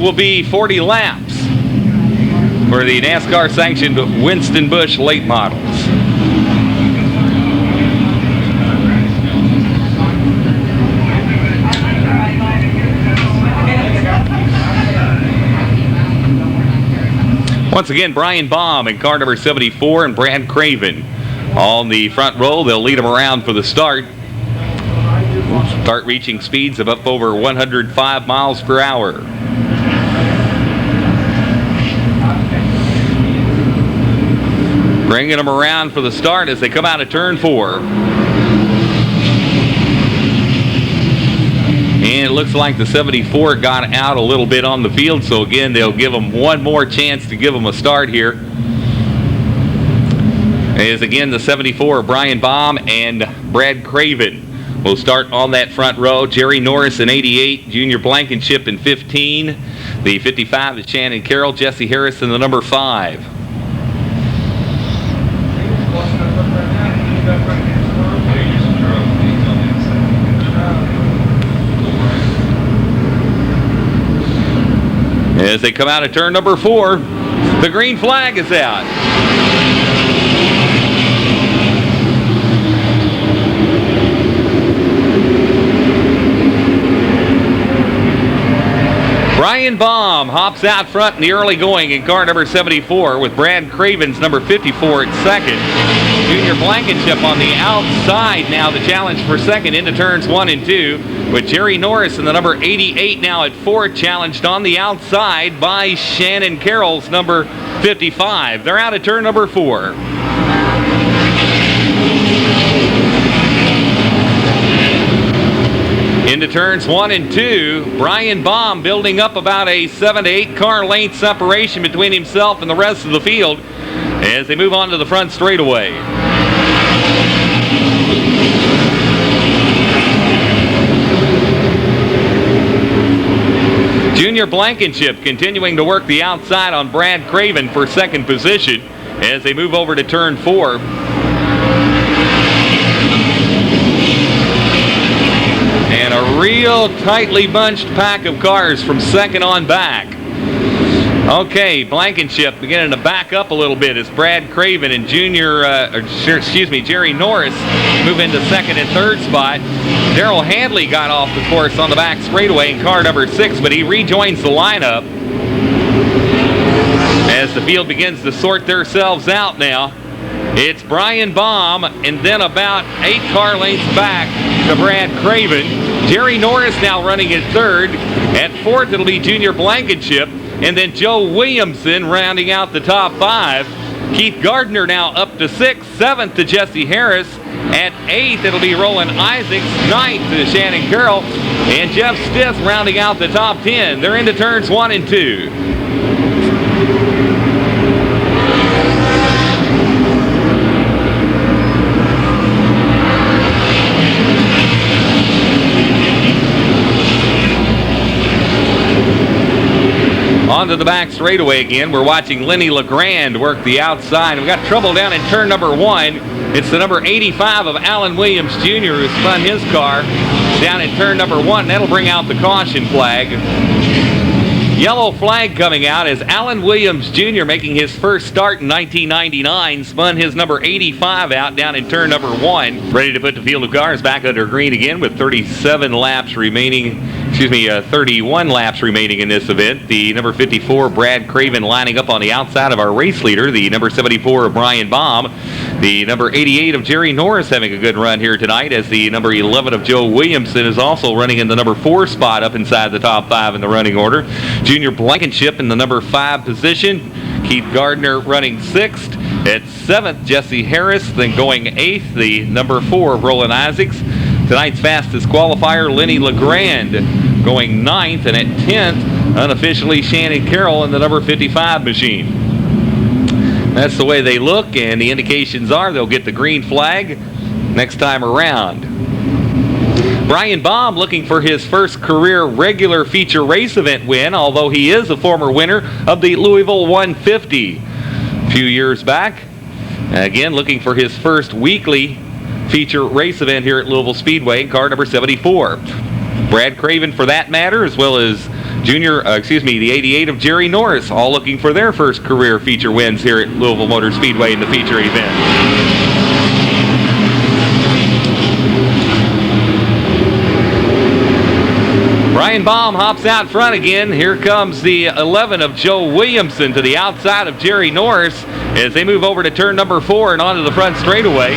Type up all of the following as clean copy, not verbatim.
Will be 40 laps for the NASCAR sanctioned Winston Busch late models. Once again, Brian Baum in car number 74 and Brad Craven on the front row. They'll lead them around for the start. Start reaching speeds of up over 105 miles per hour. Bringing them around for the start as they come out of turn 4. And it looks like the 74 got out a little bit on the field, so again, they'll give them one more chance to give them a start here. As again, the 74, Brian Baum and Brad Craven will start on that front row. Jerry Norris in 88, Junior Blankenship in 15. The 55 is Shannon Carroll, Jesse Harris in the number 5. As they come out of turn number 4, the green flag is out. Brian Baum hops out front in the early going in car number 74 with Brad Craven's number 54 at second. Junior Blankenship on the outside now, the challenge for second into turns 1 and 2, with Jerry Norris in the number 88 now at 4, challenged on the outside by Shannon Carroll's number 55. They're out of turn number 4. Into turns 1 and 2, Brian Baum building up about a 7 to 8 car length separation between himself and the rest of the field as they move on to the front straightaway. Junior Blankenship continuing to work the outside on Brad Craven for second position as they move over to turn 4. And a real tightly bunched pack of cars from second on back. Okay, Blankenship beginning to back up a little bit as Brad Craven and Jerry Norris move into second and third spot. Darrell Handley got off the course on the back straightaway in car number 6, but he rejoins the lineup as the field begins to sort themselves out now. It's Brian Baum and then about 8 car lengths back to Brad Craven. Jerry Norris now running at third. At fourth, it'll be Junior Blankenship. And then Joe Williamson rounding out the top 5. Keith Gardner now up to 6th. 7th to Jesse Harris. At 8th, it'll be Roland Isaacs. 9th to Shannon Carroll. And Jeff Stith rounding out the top 10. They're into turns 1 and 2. Onto the back straightaway again. We're watching Lenny LeGrand work the outside. We've got trouble down in turn number 1. It's the number 85 of Alan Williams Jr. who spun his car down in turn number 1. That'll bring out the caution flag. Yellow flag coming out as Alan Williams Jr. making his first start in 1999 spun his number 85 out down in turn number 1. Ready to put the field of cars back under green again with 31 laps remaining in this event. The number 54 Brad Craven lining up on the outside of our race leader. The number 74 of Brian Baum. The number 88 of Jerry Norris having a good run here tonight as the number 11 of Joe Williamson is also running in the number 4 spot up inside the top 5 in the running order. Junior Blankenship in the number 5 position. Keith Gardner running 6th. At 7th, Jesse Harris. Then going 8th, the number 4 of Roland Isaacs. Tonight's fastest qualifier, Lenny LeGrand, going 9th. And at 10th, unofficially, Shannon Carroll in the number 55 machine. That's the way they look, and the indications are they'll get the green flag next time around. Brian Baum looking for his first career regular feature race event win, although he is a former winner of the Louisville 150 a few years back. Again, looking for his first weekly feature race event here at Louisville Speedway in car number 74. Brad Craven, for that matter, as well as the 88 of Jerry Norris, all looking for their first career feature wins here at Louisville Motor Speedway in the feature event. Brian Baum hops out front again. Here comes the 11 of Joe Williamson to the outside of Jerry Norris as they move over to turn number 4 and onto the front straightaway.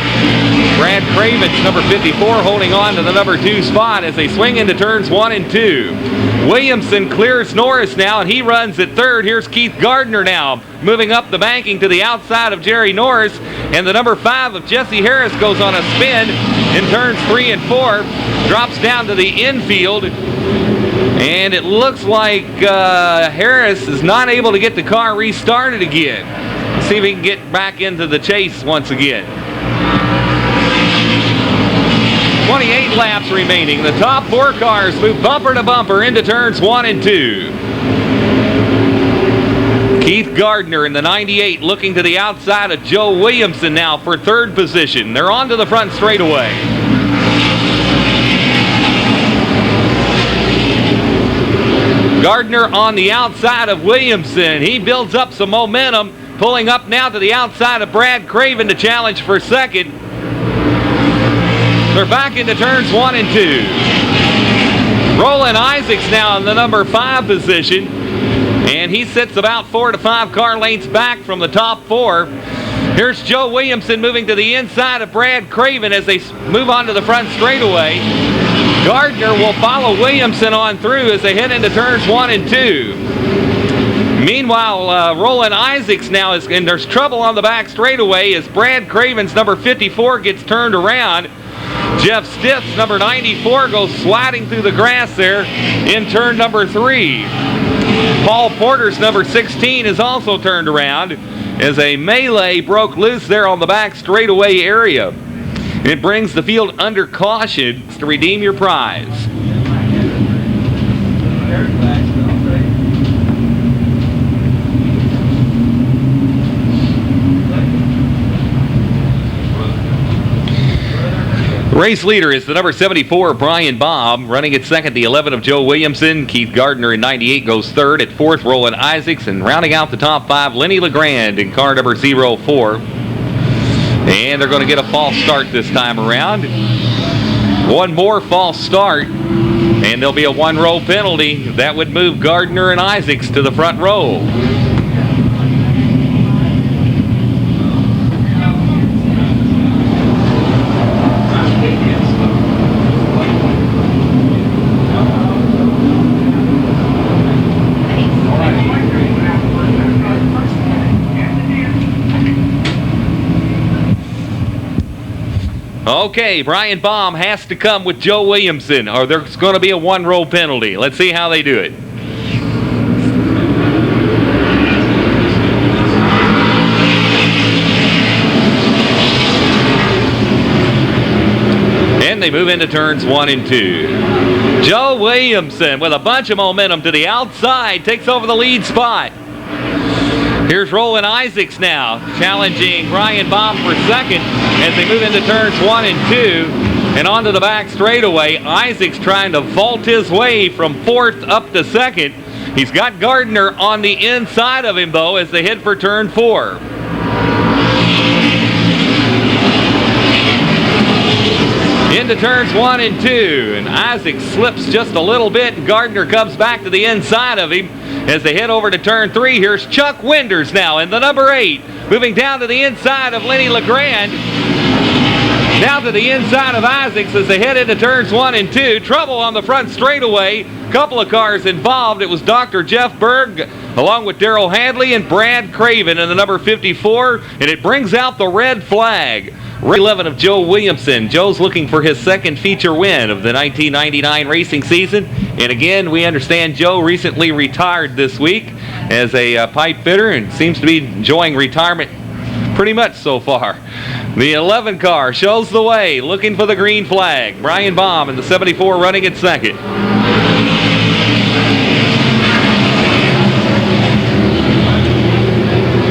Brad Craven's number 54 holding on to the number 2 spot as they swing into turns 1 and 2. Williamson clears Norris now, and he runs at third. Here's Keith Gardner now moving up the banking to the outside of Jerry Norris, and the number 5 of Jesse Harris goes on a spin in turns 3 and 4, drops down to the infield. And it looks like Harris is not able to get the car restarted again. Let's see if he can get back into the chase once again. 28 laps remaining. The top 4 cars move bumper to bumper into turns 1 and 2. Keith Gardner in the 98 looking to the outside of Joe Williamson now for third position. They're on to the front straightaway. Gardner on the outside of Williamson. He builds up some momentum, pulling up now to the outside of Brad Craven to challenge for second. They're back into turns 1 and 2. Roland Isaacs now in the number 5 position, and he sits about 4 to 5 car lengths back from the top 4. Here's Joe Williamson moving to the inside of Brad Craven as they move on to the front straightaway. Gardner will follow Williamson on through as they head into turns 1 and 2. Meanwhile, Roland Isaacs now is, and there's trouble on the back straightaway as Brad Craven's number 54 gets turned around. Jeff Stiff's number 94 goes sliding through the grass there in turn number 3. Paul Porter's number 16 is also turned around as a melee broke loose there on the back straightaway area. It brings the field under caution to redeem your prize. Race leader is the number 74, Brian Baum. Running at second, the 11 of Joe Williamson. Keith Gardner in 98 goes third. At fourth, Roland Isaacs. And rounding out the top 5, Lenny LeGrand in car number 04. And they're going to get a false start this time around. One more false start, and there'll be a 1-row penalty. That would move Gardner and Isaacs to the front row. Okay, Brian Baum has to come with Joe Williamson, or there's going to be a 1-row penalty. Let's see how they do it. And they move into turns 1 and 2. Joe Williamson with a bunch of momentum to the outside takes over the lead spot. Here's Roland Isaacs now, challenging Brian Baum for second as they move into turns 1 and 2 and onto the back straightaway. Isaacs trying to vault his way from fourth up to second. He's got Gardner on the inside of him, though, as they head for turn 4. Into turns 1 and 2, and Isaacs slips just a little bit, and Gardner comes back to the inside of him. As they head over to turn 3, here's Chuck Winders now in the number 8, moving down to the inside of Lenny LeGrand. Now to the inside of Isaacs as they head into turns 1 and 2. Trouble on the front straightaway. Couple of cars involved. It was Dr. Jeff Berg along with Darrell Hadley and Brad Craven in the number 54, and it brings out the red flag. 11 of Joe Williamson. Joe's looking for his second feature win of the 1999 racing season. And again, we understand Joe recently retired this week as a pipe fitter and seems to be enjoying retirement pretty much so far. The 11 car shows the way, looking for the green flag. Brian Baum in the 74 running at second.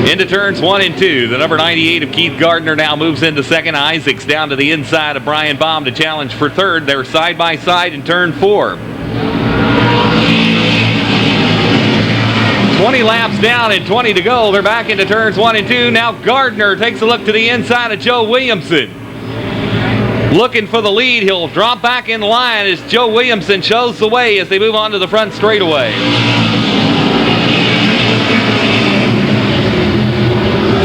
Into turns 1 and 2. The number 98 of Keith Gardner now moves into second. Isaacs down to the inside of Brian Baum to challenge for third. They're side by side in turn 4. 20 laps down and 20 to go. They're back into turns 1 and 2. Now Gardner takes a look to the inside of Joe Williamson. Looking for the lead. He'll drop back in line as Joe Williamson shows the way as they move on to the front straightaway.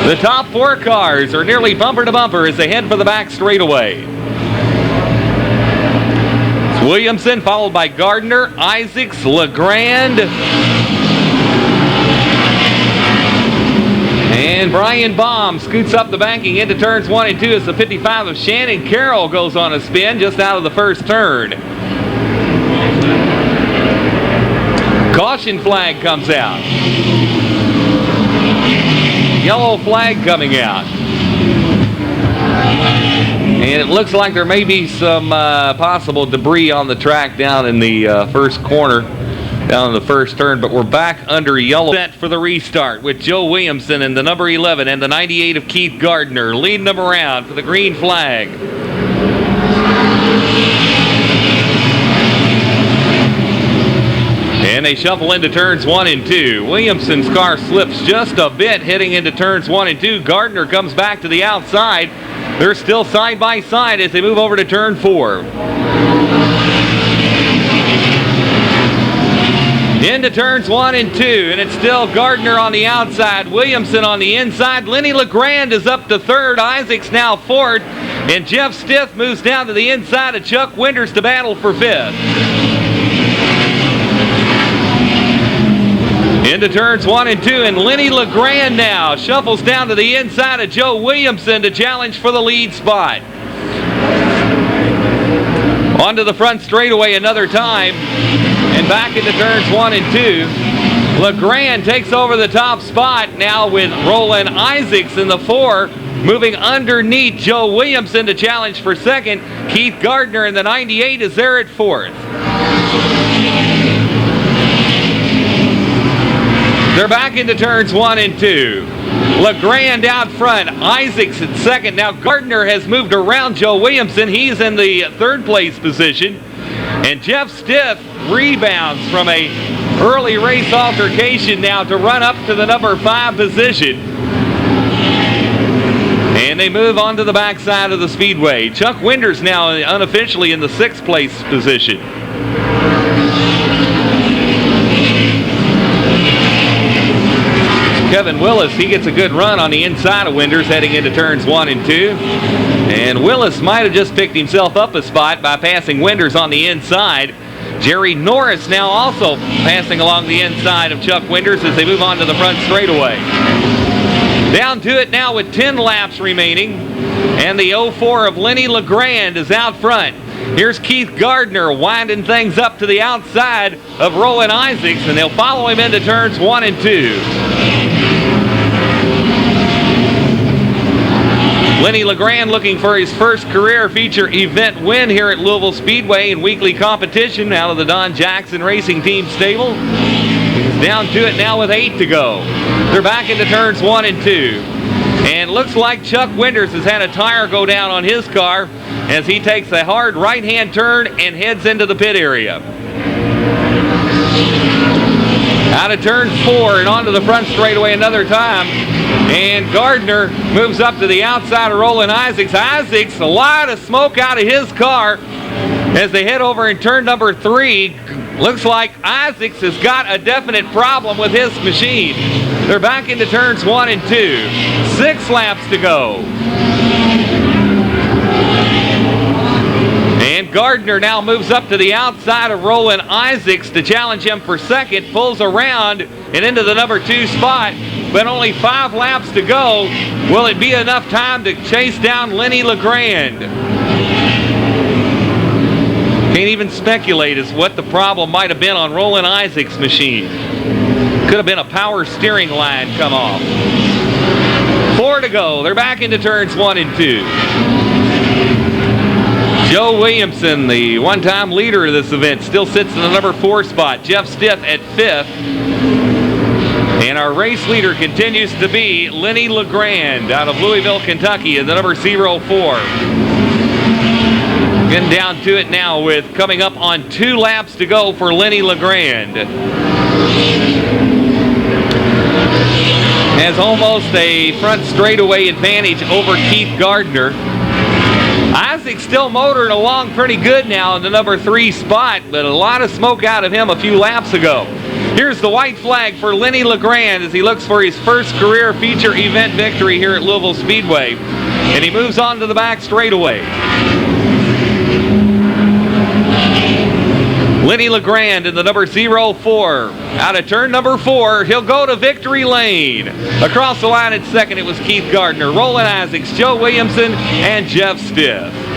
The top 4 cars are nearly bumper to bumper as they head for the back straightaway. It's Williamson followed by Gardner, Isaacs, LeGrand, and Brian Baum scoots up the banking into turns 1 and 2 as the 55 of Shannon Carroll goes on a spin just out of the first turn. Caution flag comes out. Yellow flag coming out. And it looks like there may be some possible debris on the track down in the first corner, down in the first turn, but we're back under yellow. Set for the restart with Joe Williamson and the number 11 and the 98 of Keith Gardner leading them around for the green flag. And they shuffle into turns 1 and 2. Williamson's car slips just a bit heading into turns 1 and 2. Gardner comes back to the outside. They're still side by side as they move over to turn 4. Into turns 1 and 2, and it's still Gardner on the outside, Williamson on the inside. Lenny LeGrand is up to 3rd, Isaacs now 4th, and Jeff Stiff moves down to the inside of Chuck Winters to battle for 5th. Into turns 1 and 2, and Lenny LeGrand now shuffles down to the inside of Joe Williamson to challenge for the lead spot. Onto the front straightaway another time, and back into turns 1 and 2. LeGrand takes over the top spot now with Roland Isaacs in the 4, moving underneath Joe Williamson to challenge for 2nd. Keith Gardner in the 98 is there at 4th. They're back into turns 1 and 2. LeGrand out front, Isaacs at 2nd. Now Gardner has moved around Joe Williamson. He's in the 3rd place position. And Jeff Stiff rebounds from a early race altercation now to run up to the number 5 position. And they move on to the backside of the Speedway. Chuck Winters now unofficially in the 6th place position. Kevin Willis, he gets a good run on the inside of Winters heading into turns 1 and 2. And Willis might have just picked himself up a spot by passing Winters on the inside. Jerry Norris now also passing along the inside of Chuck Winters as they move on to the front straightaway. Down to it now with 10 laps remaining. And the 04 of Lenny LeGrand is out front. Here's Keith Gardner winding things up to the outside of Roland Isaacs, and they'll follow him into turns 1 and 2. Lenny LeGrand looking for his first career feature event win here at Louisville Speedway in weekly competition out of the Don Jackson Racing Team stable. He's down to it now with 8 to go. They're back into turns 1 and 2. And looks like Chuck Winters has had a tire go down on his car as he takes a hard right-hand turn and heads into the pit area. Out of turn 4 and onto the front straightaway another time. And Gardner moves up to the outside of Roland Isaacs. Isaacs, a lot of smoke out of his car as they head over in turn number 3. Looks like Isaacs has got a definite problem with his machine. They're back into turns 1 and 2. 6 laps to go. And Gardner now moves up to the outside of Roland Isaacs to challenge him for 2nd. Pulls around and into the number 2 spot. But only 5 laps to go. Will it be enough time to chase down Lenny LeGrand? Can't even speculate as what the problem might have been on Roland Isaacs' machine. Could have been a power steering line come off. 4 to go. They're back into turns 1 and 2. Joe Williamson, the one-time leader of this event, still sits in the number 4 spot. Jeff Stiff at 5th. And our race leader continues to be Lenny LeGrand out of Louisville, Kentucky, in the number 04. Getting down to it now with coming up on 2 laps to go for Lenny LeGrand. was almost a front straightaway advantage over Keith Gardner. Isaac's still motoring along pretty good now in the number 3 spot, but a lot of smoke out of him a few laps ago. Here's the white flag for Lenny LeGrand as he looks for his first career feature event victory here at Louisville Speedway. And he moves on to the back straightaway. Lenny LeGrand in the number 04. Out of turn number 4, he'll go to victory lane. Across the line at second, it was Keith Gardner, Roland Isaacs, Joe Williamson, and Jeff Stiff.